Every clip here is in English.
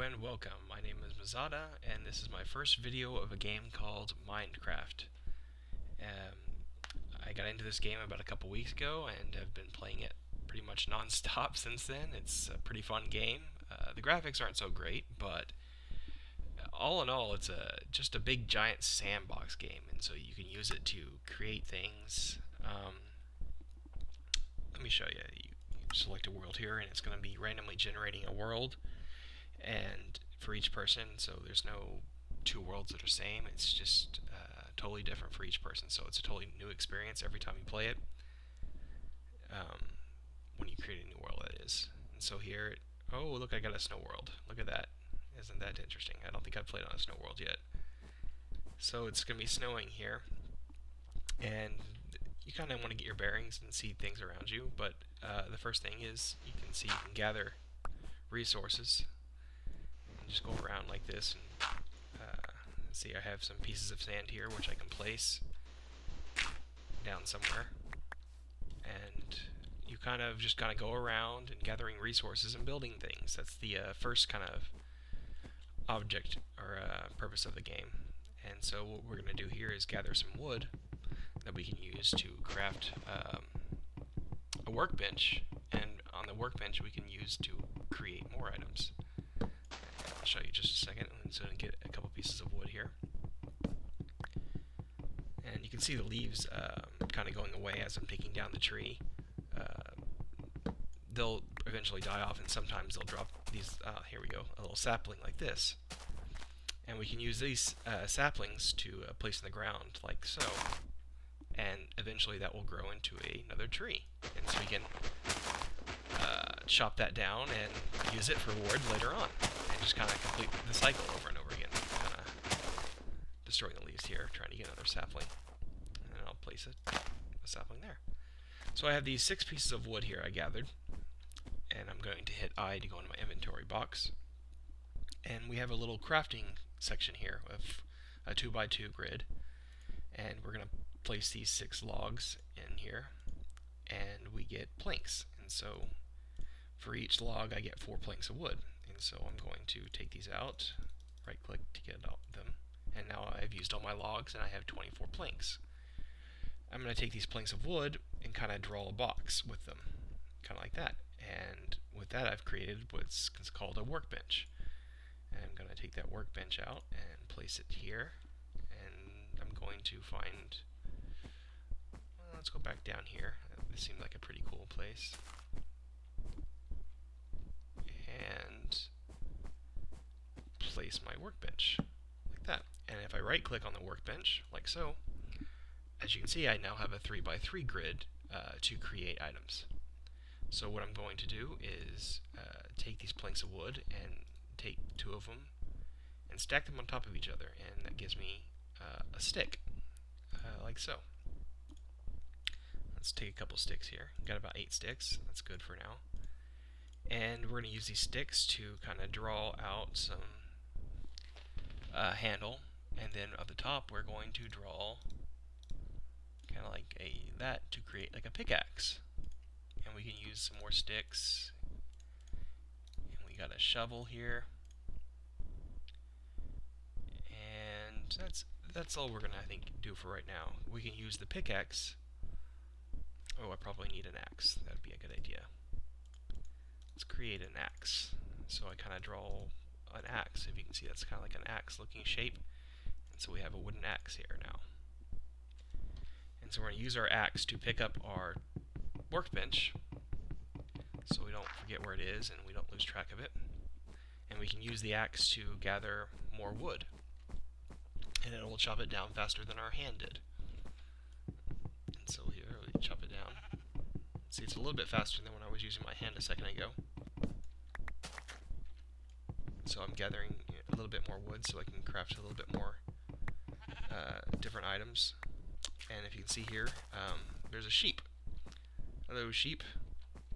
and welcome. My name is Mezada, and this is my first video of a game called Minecraft. I got into this game about a couple weeks ago and have been playing it pretty much non-stop since then. It's a pretty fun game. The graphics aren't so great, but all in all, it's just a big giant sandbox game, and so you can use it to create things. Let me show you. You select a world here, and it's going to be randomly generating a world. And for each person, so there's no two worlds that are same. It's just totally different for each person. So it's a totally new experience every time you play it. When you create a new world, that is. And so here, oh look, I got a snow world. Look at that. Isn't that interesting? I don't think I've played on a snow world yet. So it's going to be snowing here, and you kind of want to get your bearings and see things around you. But the first thing is you can see you can gather resources. Just go around like this and see I have some pieces of sand here which I can place down somewhere, and you kind of just go around and gathering resources and building things. That's the first kind of object or purpose of the game. And so what we're going to do here is gather some wood that we can use to craft a workbench, and on the workbench we can use to create more items. I'll show you just a second. So I get a couple pieces of wood here, and you can see the leaves kind of going away as I'm taking down the tree. They'll eventually die off, and sometimes they'll drop these. Here we go, a little sapling like this, and we can use these saplings to place in the ground like so, and eventually that will grow into another tree, and so we can chop that down and use it for wood later on. Just kind of complete the cycle over and over again. Kind of destroying the leaves here, trying to get another sapling. And then I'll place a sapling there. So I have these 6 pieces of wood here I gathered. And I'm going to hit I to go into my inventory box. And we have a little crafting section here of a 2x2 grid. And we're going to place these 6 logs in here. And we get planks. And so for each log I get 4 planks of wood. And so I'm going to take these out, right click to get out them, and now I've used all my logs and I have 24 planks. I'm going to take these planks of wood and kind of draw a box with them, kind of like that. And with that I've created what's called a workbench. And I'm going to take that workbench out and place it here, and I'm going to find, well, let's go back down here. This seemed like a pretty cool place. And place my workbench like that. And if I right click on the workbench like so, as you can see I now have a 3x3 grid to create items. So what I'm going to do is take these planks of wood and take 2 of them and stack them on top of each other, and that gives me a stick like so. Let's take a couple sticks here. Got about 8 sticks. That's good for now. And we're going to use these sticks to kind of draw out some handle, and then at the top we're going to draw kind of like that to create like a pickaxe. And we can use some more sticks, and we got a shovel here, and that's all we're going to, I think, do for right now. We can use the pickaxe. Oh, I probably need an axe. That'd be a good idea. Let's create an axe. So I kind of draw an axe. If you can see, that's kind of like an axe looking shape. And so we have a wooden axe here now. And so we're going to use our axe to pick up our workbench so we don't forget where it is and we don't lose track of it. And we can use the axe to gather more wood, and it will chop it down faster than our hand did. And so here we chop it down. See, it's a little bit faster than when I was using my hand a second ago. So I'm gathering a little bit more wood so I can craft a little bit more different items. And if you can see here, there's a sheep. Hello, sheep.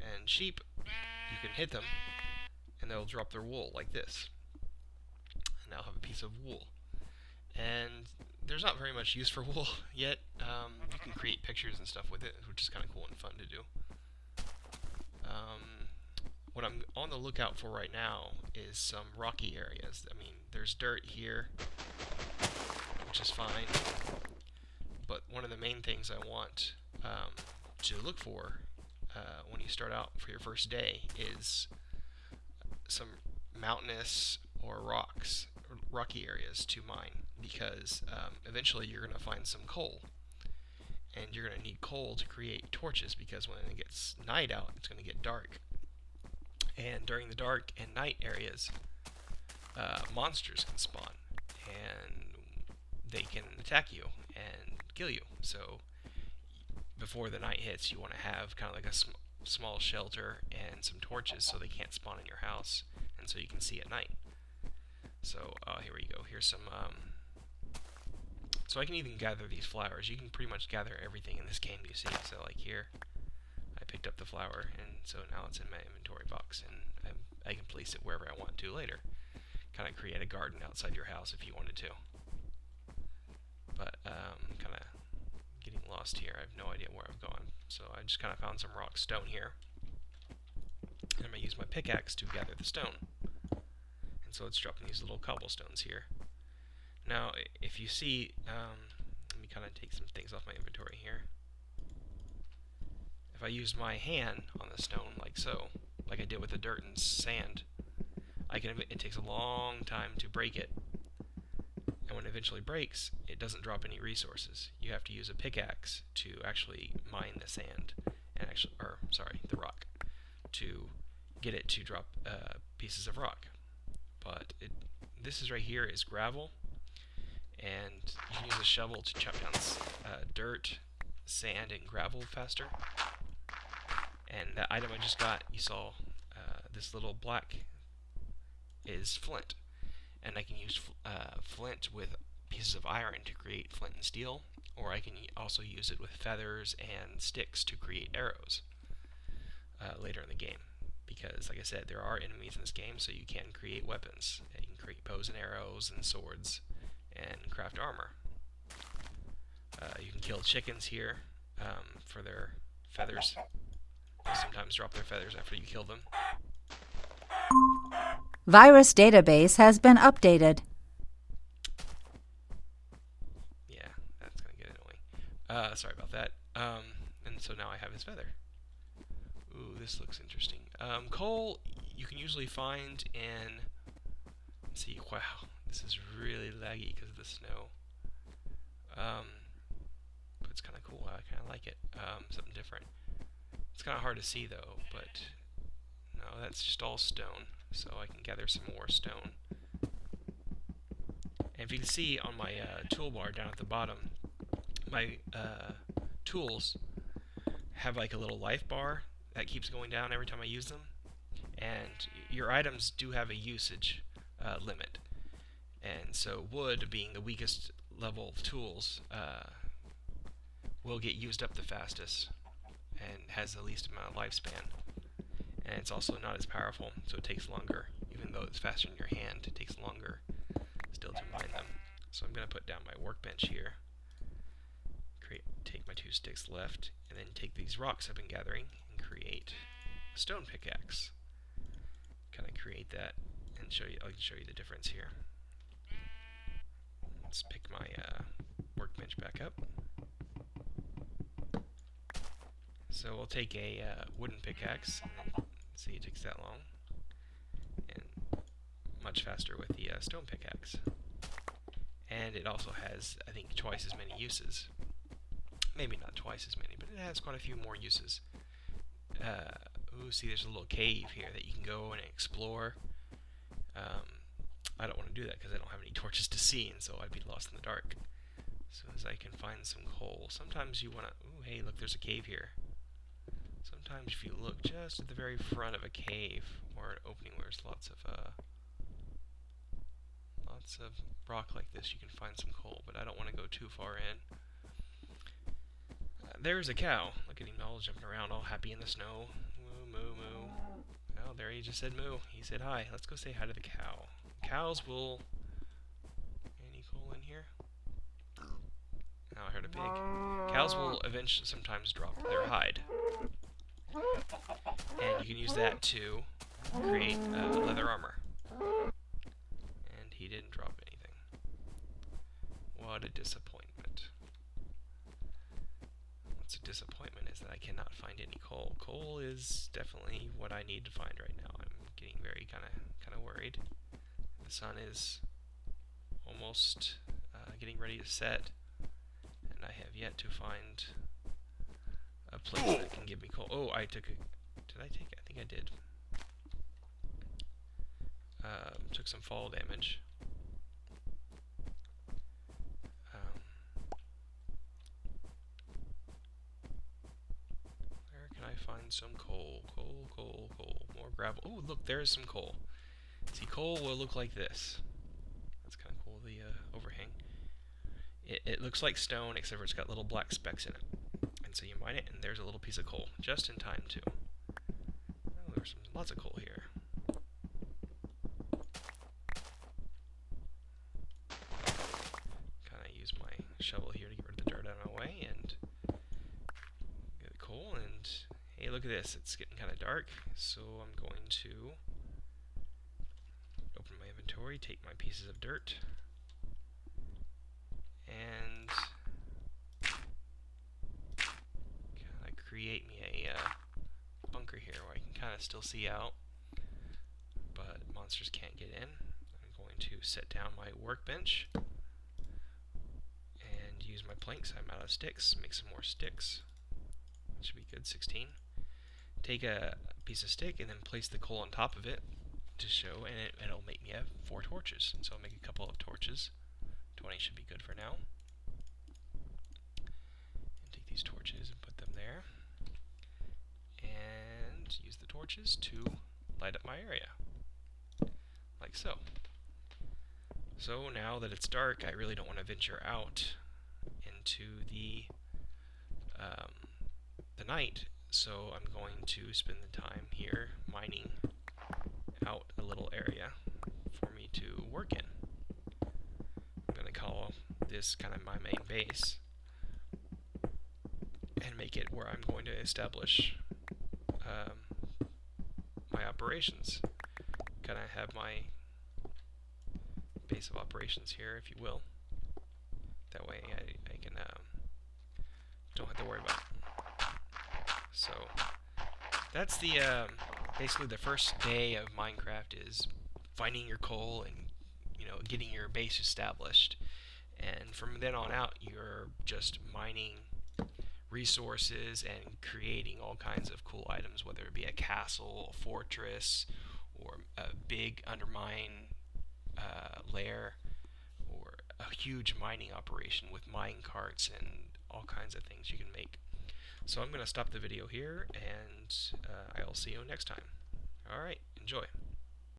And sheep, you can hit them and they'll drop their wool like this. And I'll have a piece of wool. And there's not very much use for wool yet. You can create pictures and stuff with it, which is kind of cool and fun to do. what I'm on the lookout for right now is some rocky areas. I mean, there's dirt here, which is fine, but one of the main things I want to look for when you start out for your first day is some mountainous or rocky areas to mine, because eventually you're going to find some coal, and you're going to need coal to create torches, because when it gets night out, it's going to get dark. And during the dark and night areas, monsters can spawn, and they can attack you and kill you. So before the night hits, you want to have kind of like a small shelter and some torches so they can't spawn in your house, and so you can see at night. So here we go. Here's some... so I can even gather these flowers. You can pretty much gather everything in this game, you see. So like here, I picked up the flower, and so now it's in my inventory box, and I can place it wherever I want to later. Kind of create a garden outside your house if you wanted to. But kind of getting lost here. I have no idea where I've gone. So I just kind of found some rock stone here, and I'm going to use my pickaxe to gather the stone. And so it's dropping these little cobblestones here. Now, if you see, let me kind of take some things off my inventory here. If I use my hand on the stone like so, like I did with the dirt and sand, it takes a long time to break it. And when it eventually breaks, it doesn't drop any resources. You have to use a pickaxe to actually mine the sand, and the rock, to get it to drop pieces of rock. But this right here is gravel, and you can use a shovel to chop down dirt, sand, and gravel faster. And that item I just got, you saw this little black is flint, and I can use flint with pieces of iron to create flint and steel, or I can also use it with feathers and sticks to create arrows later in the game. Because, like I said, there are enemies in this game, so you can create weapons. You can create bows and arrows and swords and craft armor. You can kill chickens here for their feathers. They sometimes drop their feathers after you kill them. Virus database has been updated. Yeah, that's going to get annoying. Sorry about that. And so now I have his feather. Ooh, this looks interesting. Coal, you can usually find in... Let's see, wow, this is really laggy because of the snow. But it's kind of cool. I kind of like it. Something different. It's kind of hard to see, though, but... No, that's just all stone. So I can gather some more stone. And if you can see on my toolbar down at the bottom, my tools have like a little life bar that keeps going down every time I use them. And your items do have a usage limit. And so wood, being the weakest level of tools, will get used up the fastest and has the least amount of lifespan. And it's also not as powerful, so it takes longer. Even though it's faster in your hand, it takes longer still to mine them. So I'm going to put down my workbench here, take my 2 sticks left, and then take these rocks I've been gathering and create a stone pickaxe. Kind of create that and I can show you the difference here. Let's pick my workbench back up. So we'll take a wooden pickaxe, and see, it takes that long, and much faster with the stone pickaxe. And it also has, I think, twice as many uses. Maybe not twice as many, but it has quite a few more uses. Ooh, see, there's a little cave here that you can go and explore. I don't want to do that because I don't have any torches to see, and so I'd be lost in the dark. As soon as I can find some coal. Sometimes you want to... Ooh, hey, look, there's a cave here. Sometimes if you look just at the very front of a cave or an opening where there's lots of rock like this, you can find some coal, but I don't want to go too far in. There's a cow. Look at him all jumping around, all happy in the snow. Moo, moo, moo. Oh, there he just said moo. He said hi. Let's go say hi to the cow. Cows will... Any coal in here? Oh, I heard a pig. Cows will eventually sometimes drop their hide. And you can use that to create leather armor. And he didn't drop anything. What a disappointment. What's a disappointment is that I cannot find any coal. Coal is definitely what I need to find right now. I'm getting very kind of worried. The sun is almost getting ready to set, and I have yet to find a place that can give me coal. Oh, I took a... Did I take it? I think I did. Took some fall damage. Where can I find some coal? Coal. More gravel. Oh, look, there's some coal. See, coal will look like this. That's kind of cool, the overhang. It looks like stone, except for it's got little black specks in it. And so you mine it, and there's a little piece of coal, just in time, too. Oh, there's lots of coal here. Kind of use my shovel here to get rid of the dirt out of my way, and get the coal, and hey, look at this. It's getting kind of dark, so I'm going to open my inventory, take my pieces of dirt, and kind of create me a bunker here where I can kind of still see out, but monsters can't get in. I'm going to set down my workbench and use my planks. I'm out of sticks. Make some more sticks. That should be good. 16. Take a piece of stick and then place the coal on top of it to show, and it'll make me have 4 torches. And so I'll make a couple of torches. 20 should be good for now. And take these torches and put them there. And use the torches to light up my area. Like so. So now that it's dark, I really don't want to venture out into the night. So I'm going to spend the time here mining out a little area for me to work in. I'm going to call this kind of my main base and make it where I'm going to establish my operations. Kind of have my base of operations here, if you will. That way I can don't have to worry about it. So that's the basically the first day of Minecraft is finding your coal and getting your base established. And from then on out, you're just mining resources and creating all kinds of cool items, whether it be a castle, a fortress, or a big undermine lair, or a huge mining operation with mine carts and all kinds of things you can make. So I'm going to stop the video here, and I'll see you next time. Alright, enjoy.